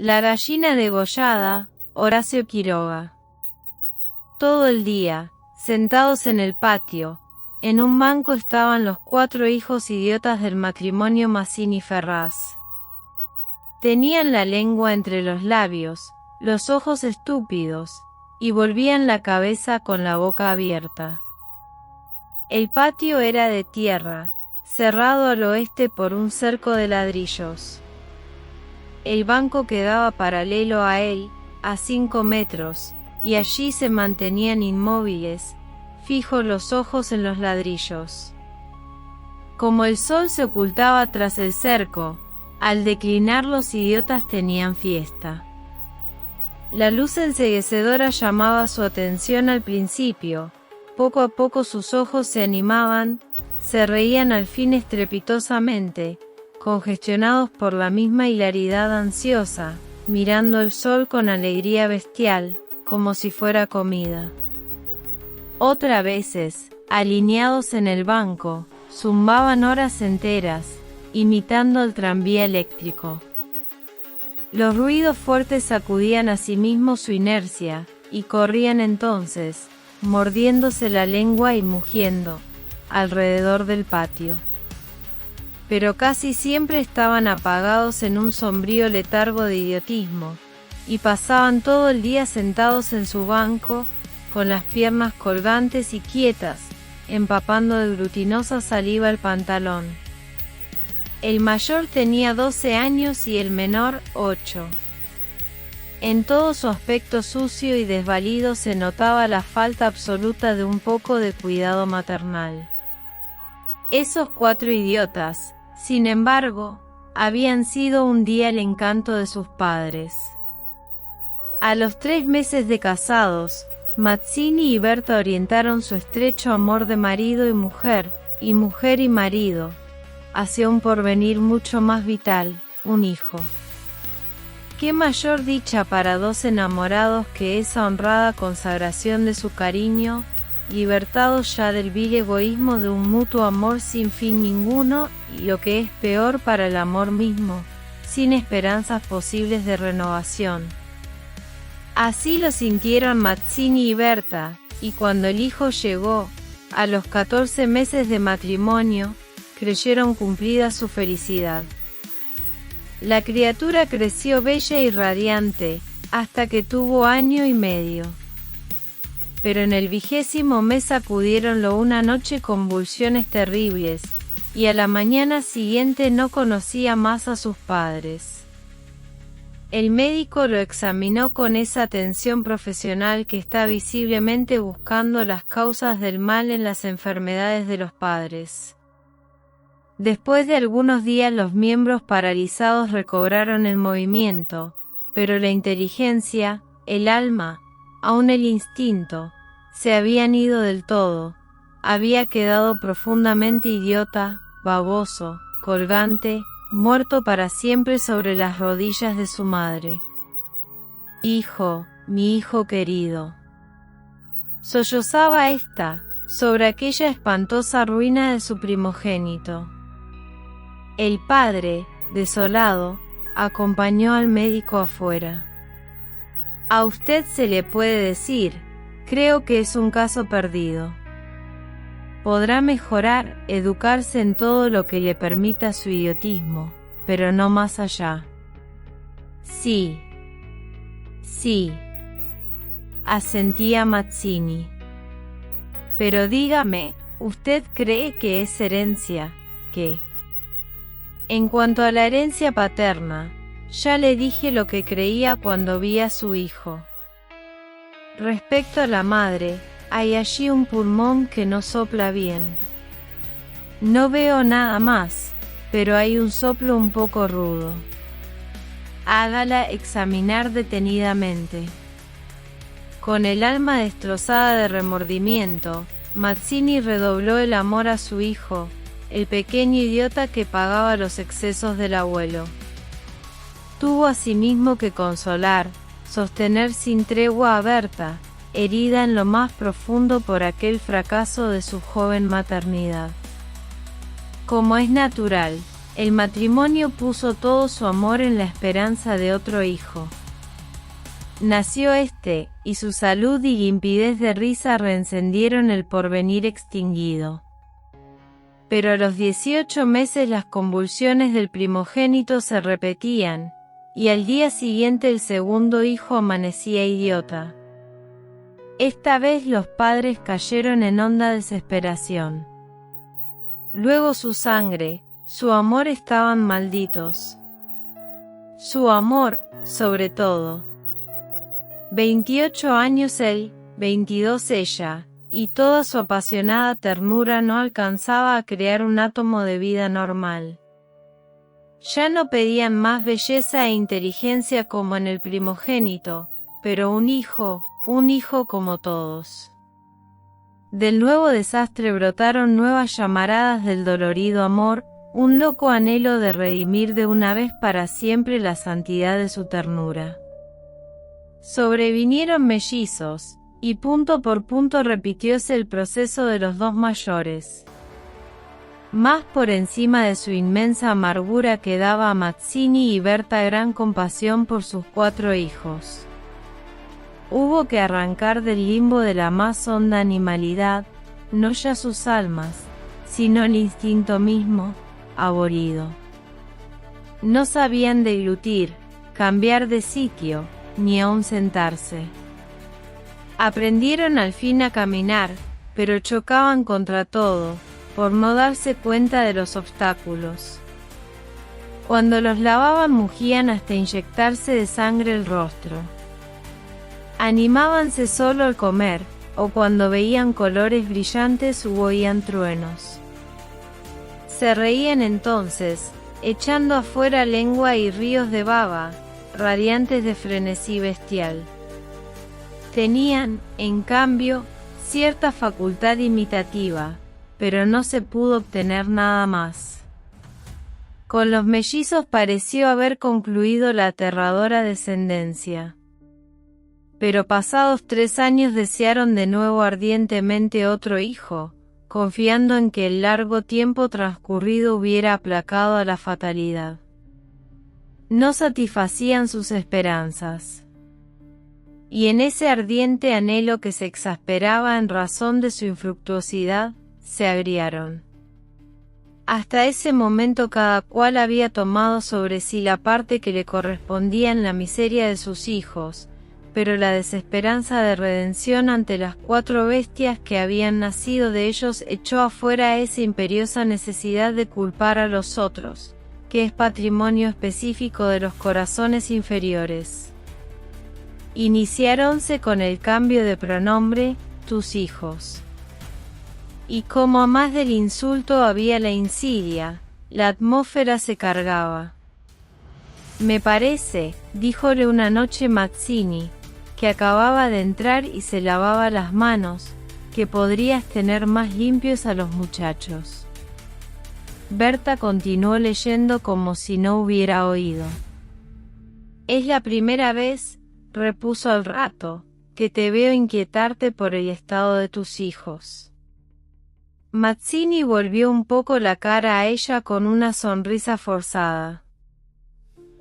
La gallina degollada, Horacio Quiroga. Todo el día, sentados en el patio, en un banco estaban los 4 hijos idiotas del matrimonio Mazzini-Ferraz. Tenían la lengua entre los labios, los ojos estúpidos, y volvían la cabeza con la boca abierta. El patio era de tierra, cerrado al oeste por un cerco de ladrillos. El banco quedaba paralelo a él, a 5 metros, y allí se mantenían inmóviles, fijos los ojos en los ladrillos. Como el sol se ocultaba tras el cerco, al declinar los idiotas tenían fiesta. La luz enceguecedora llamaba su atención al principio, poco a poco sus ojos se animaban, se reían al fin estrepitosamente, congestionados por la misma hilaridad ansiosa, mirando el sol con alegría bestial, como si fuera comida. Otras veces, alineados en el banco, zumbaban horas enteras, imitando el tranvía eléctrico. Los ruidos fuertes sacudían asimismo su inercia, y corrían entonces, mordiéndose la lengua y mugiendo, alrededor del patio. Pero casi siempre estaban apagados en un sombrío letargo de idiotismo, y pasaban todo el día sentados en su banco, con las piernas colgantes y quietas, empapando de glutinosa saliva el pantalón. El mayor tenía 12 años y el menor 8. En todo su aspecto sucio y desvalido se notaba la falta absoluta de un poco de cuidado maternal. Esos 4 idiotas, sin embargo, habían sido un día el encanto de sus padres. A los 3 meses de casados, Mazzini y Berta orientaron su estrecho amor de marido y mujer y marido, hacia un porvenir mucho más vital, un hijo. ¿Qué mayor dicha para 2 enamorados que esa honrada consagración de su cariño, libertados ya del vil egoísmo de un mutuo amor sin fin ninguno y lo que es peor para el amor mismo, sin esperanzas posibles de renovación? Así lo sintieron Mazzini y Berta, y cuando el hijo llegó, a los 14 meses de matrimonio, creyeron cumplida su felicidad. La criatura creció bella y radiante, hasta que tuvo 1 año y medio. Pero en el 20º mes sacudiéronlo una noche convulsiones terribles, y a la mañana siguiente no conocía más a sus padres. El médico lo examinó con esa atención profesional que está visiblemente buscando las causas del mal en las enfermedades de los padres. Después de algunos días los miembros paralizados recobraron el movimiento, pero la inteligencia, el alma, aun el instinto, se habían ido del todo. Había quedado profundamente idiota, baboso, colgante, muerto para siempre sobre las rodillas de su madre. «Hijo, mi hijo querido», sollozaba ésta, sobre aquella espantosa ruina de su primogénito. El padre, desolado, acompañó al médico afuera. «A usted se le puede decir, creo que es un caso perdido. Podrá mejorar, educarse en todo lo que le permita su idiotismo, pero no más allá». «Sí, sí», asentía Mazzini. «Pero dígame, ¿usted cree que es herencia, qué?» «En cuanto a la herencia paterna, ya le dije lo que creía cuando vi a su hijo. Respecto a la madre, hay allí un pulmón que no sopla bien. No veo nada más, pero hay un soplo un poco rudo. Hágala examinar detenidamente». Con el alma destrozada de remordimiento, Mazzini redobló el amor a su hijo, el pequeño idiota que pagaba los excesos del abuelo. Tuvo asimismo que consolar, sostener sin tregua a Berta, herida en lo más profundo por aquel fracaso de su joven maternidad. Como es natural, El matrimonio puso todo su amor en la esperanza de otro hijo. Nació este, y su salud y limpidez de risa reencendieron el porvenir extinguido. Pero a los 18 meses las convulsiones del primogénito se repetían, y al día siguiente el segundo hijo amanecía idiota. Esta vez los padres cayeron en honda desesperación. Luego su sangre, su amor estaban malditos. Su amor, sobre todo. 28 años él, 22 ella, y toda su apasionada ternura no alcanzaba a crear un átomo de vida normal. Ya no pedían más belleza e inteligencia como en el primogénito, pero un hijo como todos. Del nuevo desastre brotaron nuevas llamaradas del dolorido amor, un loco anhelo de redimir de una vez para siempre la santidad de su ternura. Sobrevinieron mellizos, y punto por punto repitióse el proceso de los dos mayores. Más por encima de su inmensa amargura quedaba a Mazzini y Berta gran compasión por sus 4 hijos. Hubo que arrancar del limbo de la más honda animalidad, no ya sus almas, sino el instinto mismo, abolido. No sabían deglutir, cambiar de sitio, ni aun sentarse. Aprendieron al fin a caminar, pero chocaban contra todo, por no darse cuenta de los obstáculos. Cuando los lavaban mugían hasta inyectarse de sangre el rostro. Animábanse solo al comer, o cuando veían colores brillantes u oían truenos. Se reían entonces, echando afuera lengua y ríos de baba, radiantes de frenesí bestial. Tenían, en cambio, cierta facultad imitativa, pero no se pudo obtener nada más. Con los mellizos pareció haber concluido la aterradora descendencia. Pero pasados 3 años desearon de nuevo ardientemente otro hijo, confiando en que el largo tiempo transcurrido hubiera aplacado a la fatalidad. No satisfacían sus esperanzas. Y en ese ardiente anhelo que se exasperaba en razón de su infructuosidad, se agriaron. Hasta ese momento cada cual había tomado sobre sí la parte que le correspondía en la miseria de sus hijos, pero la desesperanza de redención ante las 4 bestias que habían nacido de ellos echó afuera esa imperiosa necesidad de culpar a los otros, que es patrimonio específico de los corazones inferiores. Iniciáronse con el cambio de pronombre, tus hijos. Y como a más del insulto había la insidia, la atmósfera se cargaba. Me parece, díjole una noche Mazzini, que acababa de entrar y se lavaba las manos, que podrías tener más limpios a los muchachos. Berta continuó leyendo como si no hubiera oído. Es la primera vez, repuso al rato, que te veo inquietarte por el estado de tus hijos. Mazzini volvió un poco la cara a ella con una sonrisa forzada.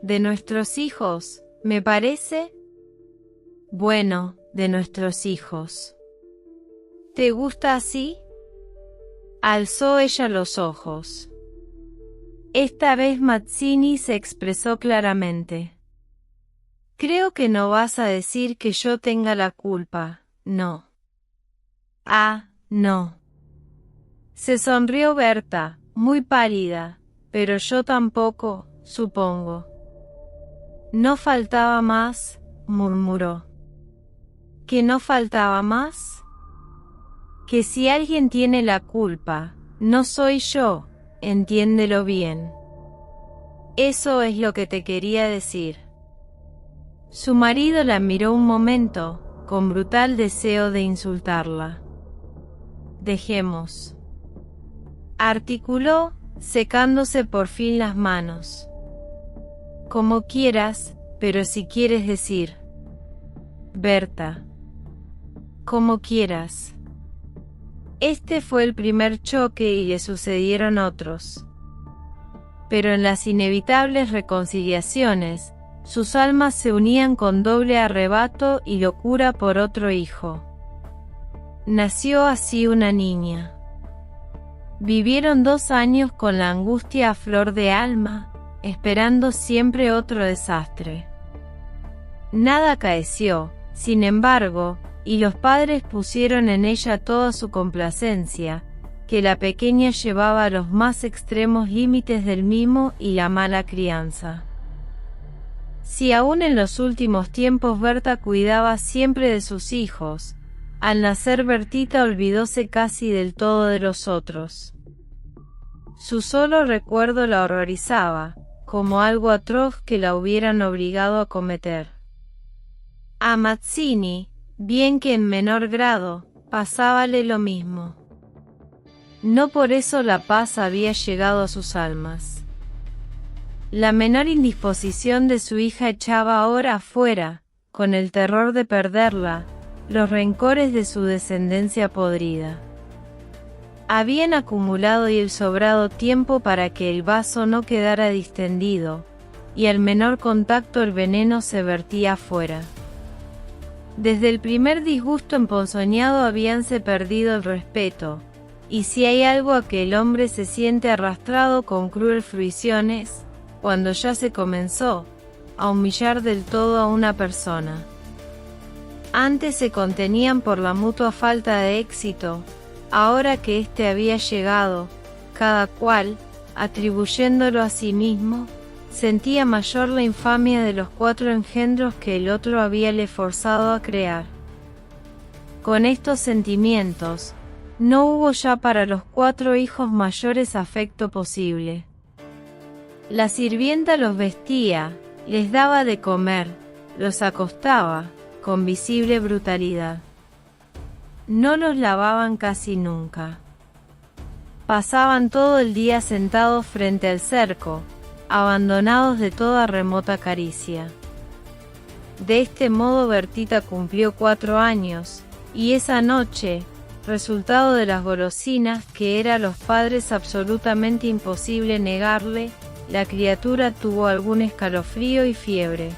¿De nuestros hijos, me parece? Bueno, de nuestros hijos. ¿Te gusta así? Alzó ella los ojos. Esta vez Mazzini se expresó claramente. Creo que no vas a decir que yo tenga la culpa, no. Ah, no. Se sonrió Berta, muy pálida, pero yo tampoco, supongo. No faltaba más, murmuró. ¿Que no faltaba más? Que si alguien tiene la culpa, no soy yo, entiéndelo bien. Eso es lo que te quería decir. Su marido la miró un momento, con brutal deseo de insultarla. Dejemos. Articuló, secándose por fin las manos. Como quieras, pero si quieres decir. Berta. Como quieras. Este fue el primer choque y le sucedieron otros. pero en las inevitables reconciliaciones, sus almas se unían con doble arrebato y locura por otro hijo. Nació así una niña. Vivieron 2 años con la angustia a flor de alma, esperando siempre otro desastre. Nada acaeció, sin embargo, y los padres pusieron en ella toda su complacencia, que la pequeña llevaba a los más extremos límites del mimo y la mala crianza. Si aún en los últimos tiempos Berta cuidaba siempre de sus hijos, al nacer Bertita olvidóse casi del todo de los otros. Su solo recuerdo la horrorizaba, como algo atroz que la hubieran obligado a cometer. A Mazzini, bien que en menor grado, pasábale lo mismo. No por eso la paz había llegado a sus almas. La menor indisposición de su hija echaba ahora afuera, con el terror de perderla, los rencores de su descendencia podrida. Habían acumulado y el sobrado tiempo para que el vaso no quedara distendido, y al menor contacto el veneno se vertía afuera. Desde el primer disgusto emponzoñado habíanse perdido el respeto, y si hay algo a que el hombre se siente arrastrado con cruel fruición es, cuando ya se comenzó, a humillar del todo a una persona. Antes se contenían por la mutua falta de éxito, ahora que éste había llegado, cada cual, atribuyéndolo a sí mismo, sentía mayor la infamia de los 4 engendros que el otro habíale forzado a crear. Con estos sentimientos, no hubo ya para los 4 hijos mayores afecto posible. La sirvienta los vestía, les daba de comer, los acostaba, con visible brutalidad. No los lavaban casi nunca. Pasaban todo el día sentados frente al cerco, abandonados de toda remota caricia. De este modo Bertita cumplió 4 años, y esa noche, resultado de las golosinas que era a los padres absolutamente imposible negarle, la criatura tuvo algún escalofrío y fiebre.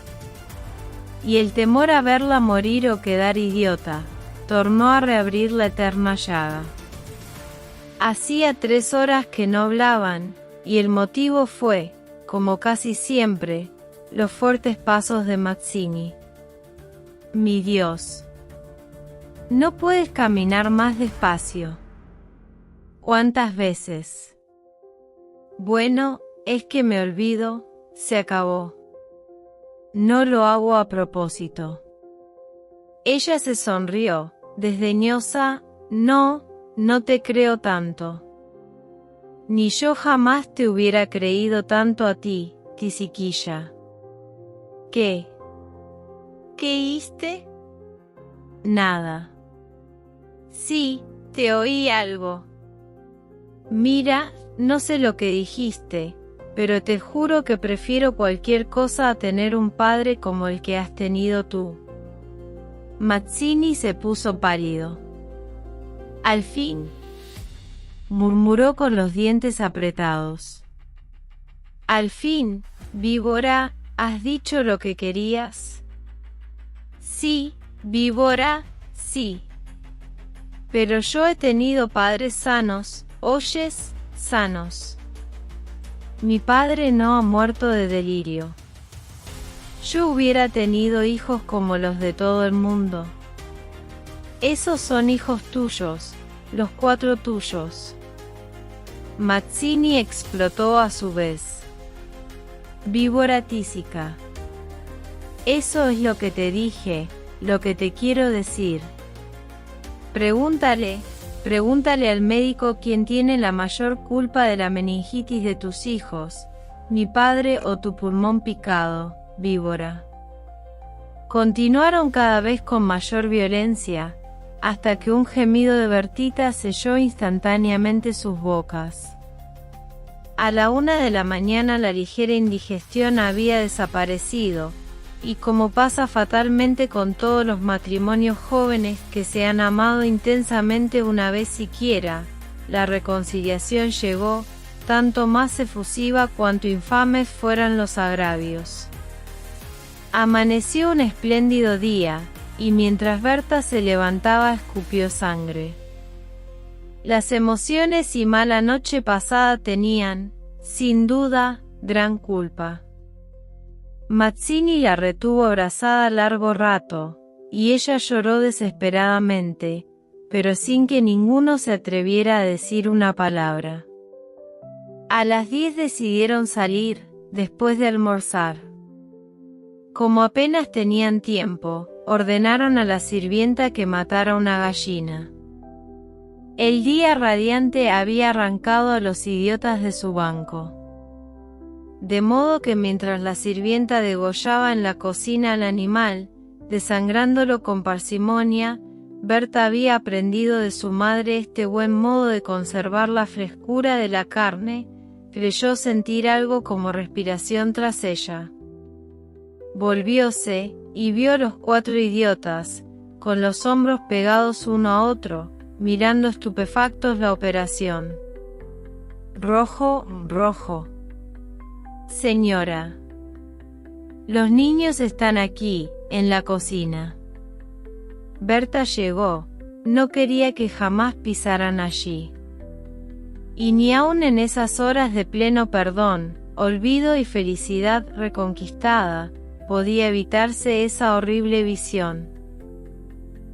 Y el temor a verla morir o quedar idiota, tornó a reabrir la eterna llaga. Hacía 3 horas que no hablaban, y el motivo fue, como casi siempre, los fuertes pasos de Mazzini. Mi Dios. No puedes caminar más despacio. ¿Cuántas veces? Bueno, es que me olvido, se acabó. No lo hago a propósito. Ella se sonrió, desdeñosa, no te creo tanto. Ni yo jamás te hubiera creído tanto a ti, tisiquilla. ¿Qué? ¿Qué histe? Nada. Sí, te oí algo. Mira, no sé lo que dijiste, pero te juro que prefiero cualquier cosa a tener un padre como el que has tenido tú. Mazzini se puso pálido. Al fin, murmuró con los dientes apretados. Al fin, víbora, ¿has dicho lo que querías? Sí, víbora, sí. Pero yo he tenido padres sanos, ¿oyes? Sanos. Mi padre no ha muerto de delirio. Yo hubiera tenido hijos como los de todo el mundo. Esos son hijos tuyos, los 4 tuyos. Mazzini explotó a su vez. Víbora tísica. Eso es lo que te dije, lo que te quiero decir. Pregúntale al médico quién tiene la mayor culpa de la meningitis de tus hijos, mi padre o tu pulmón picado, víbora. Continuaron cada vez con mayor violencia, hasta que un gemido de Bertita selló instantáneamente sus bocas. A la 1 de la mañana la ligera indigestión había desaparecido, y como pasa fatalmente con todos los matrimonios jóvenes que se han amado intensamente una vez siquiera, la reconciliación llegó, tanto más efusiva cuanto infames fueran los agravios. Amaneció un espléndido día, y mientras Berta se levantaba escupió sangre. Las emociones y mala noche pasada tenían, sin duda, gran culpa. Mazzini la retuvo abrazada largo rato, y ella lloró desesperadamente, pero sin que ninguno se atreviera a decir una palabra. A las 10 decidieron salir, después de almorzar. Como apenas tenían tiempo, ordenaron a la sirvienta que matara una gallina. El día radiante había arrancado a los idiotas de su banco. De modo que mientras la sirvienta degollaba en la cocina al animal, desangrándolo con parsimonia, Berta había aprendido de su madre este buen modo de conservar la frescura de la carne. Creyó sentir algo como respiración tras ella. Volvióse, y vio a los 4 idiotas, con los hombros pegados uno a otro, mirando estupefactos la operación. Rojo, rojo. Señora. Los niños están aquí, en la cocina. Berta llegó, no quería que jamás pisaran allí. Y ni aun en esas horas de pleno perdón, olvido y felicidad reconquistada, podía evitarse esa horrible visión.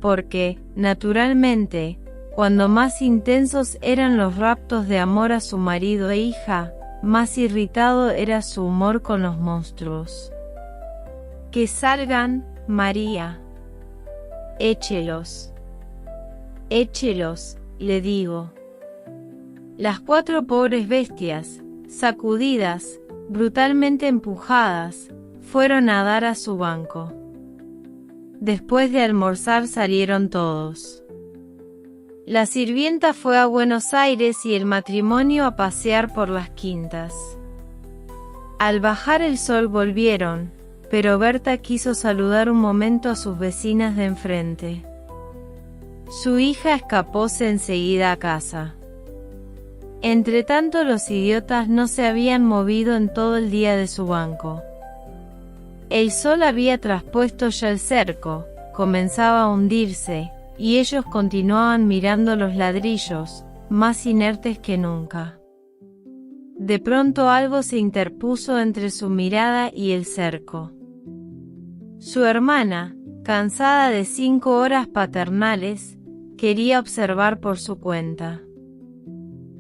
Porque, naturalmente, cuando más intensos eran los raptos de amor a su marido e hija, más irritado era su humor con los monstruos. Que salgan, María. Échelos. Échelos, le digo. Las 4 pobres bestias, sacudidas, brutalmente empujadas, fueron a dar a su banco. Después de almorzar salieron todos. La sirvienta fue a Buenos Aires y el matrimonio a pasear por las quintas. Al bajar el sol volvieron, pero Berta quiso saludar un momento a sus vecinas de enfrente. Su hija escapóse enseguida a casa. Entretanto los idiotas no se habían movido en todo el día de su banco. El sol había traspuesto ya el cerco, comenzaba a hundirse, y ellos continuaban mirando los ladrillos, más inertes que nunca. De pronto algo se interpuso entre su mirada y el cerco. Su hermana, cansada de 5 horas paternales, quería observar por su cuenta.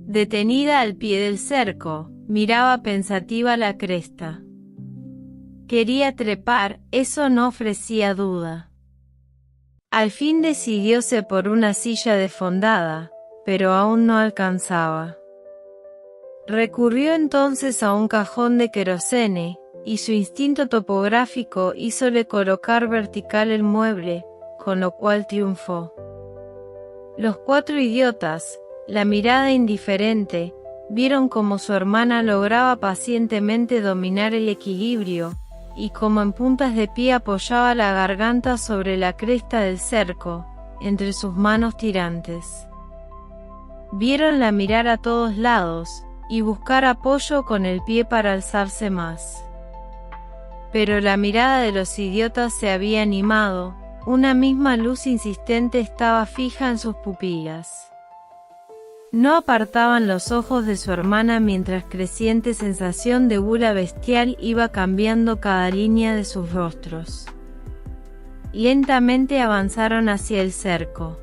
Detenida al pie del cerco, miraba pensativa la cresta. Quería trepar, eso no ofrecía duda. Al fin decidióse por una silla desfondada, pero aún no alcanzaba. Recurrió entonces a un cajón de querosene, y su instinto topográfico hízole colocar vertical el mueble, con lo cual triunfó. Los 4 idiotas, la mirada indiferente, vieron cómo su hermana lograba pacientemente dominar el equilibrio, y como en puntas de pie apoyaba la garganta sobre la cresta del cerco, entre sus manos tirantes. Viéronla mirar a todos lados, y buscar apoyo con el pie para alzarse más. Pero la mirada de los idiotas se había animado, una misma luz insistente estaba fija en sus pupilas. No apartaban los ojos de su hermana mientras creciente sensación de gula bestial iba cambiando cada línea de sus rostros. Lentamente avanzaron hacia el cerco.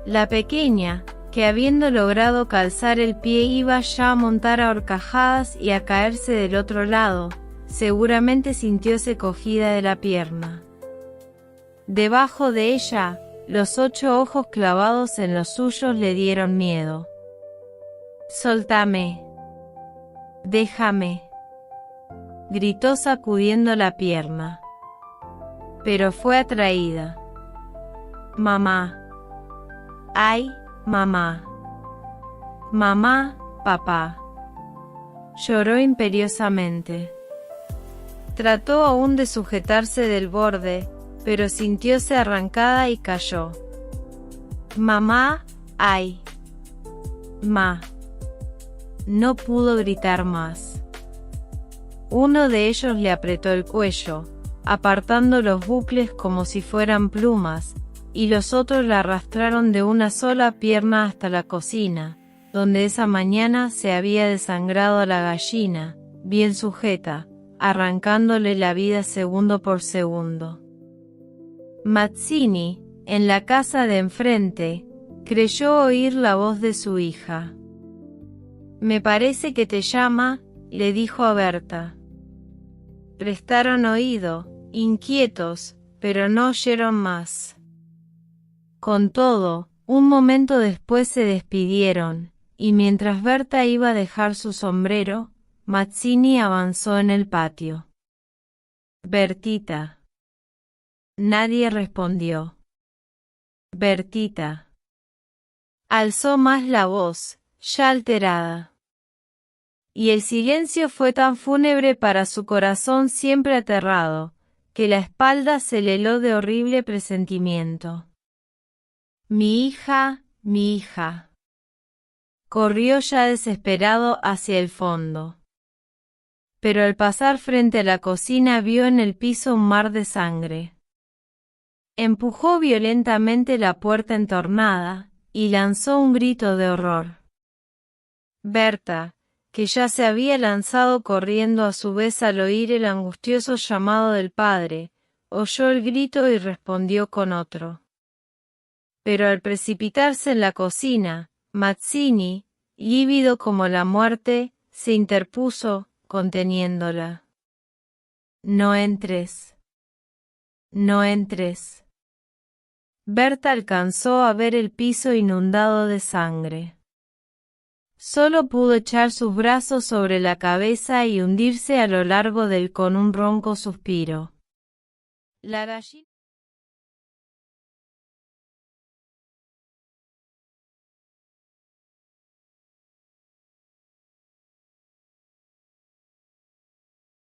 La pequeña, que habiendo logrado calzar el pie iba ya a montar a horcajadas y a caerse del otro lado, seguramente sintióse cogida de la pierna. Debajo de ella, los 8 ojos clavados en los suyos le dieron miedo. «Soltame. Déjame», gritó sacudiendo la pierna. Pero fue atraída. «Mamá. Ay, mamá. Mamá, papá». Lloró imperiosamente. Trató aún de sujetarse del borde, pero sintióse arrancada y cayó. «Mamá, ay. Ma». No pudo gritar más. Uno de ellos le apretó el cuello, apartando los bucles como si fueran plumas, y los otros la arrastraron de una sola pierna hasta la cocina, donde esa mañana se había desangrado a la gallina, bien sujeta, arrancándole la vida segundo por segundo. Mazzini, en la casa de enfrente, creyó oír la voz de su hija. «Me parece que te llama», le dijo a Berta. Prestaron oído, inquietos, pero no oyeron más. Con todo, un momento después se despidieron, y mientras Berta iba a dejar su sombrero, Mazzini avanzó en el patio. «Bertita». Nadie respondió. «Bertita». Alzó más la voz, ya alterada. Y el silencio fue tan fúnebre para su corazón siempre aterrado, que la espalda se le heló de horrible presentimiento. «Mi hija, mi hija». Corrió ya desesperado hacia el fondo. Pero al pasar frente a la cocina vio en el piso un mar de sangre. Empujó violentamente la puerta entornada, y lanzó un grito de horror. Berta, que ya se había lanzado corriendo a su vez al oír el angustioso llamado del padre, oyó el grito y respondió con otro. Pero al precipitarse en la cocina, Mazzini, lívido como la muerte, se interpuso, conteniéndola. «No entres. No entres». Berta alcanzó a ver el piso inundado de sangre. Solo pudo echar sus brazos sobre la cabeza y hundirse a lo largo del con un ronco suspiro. La gallina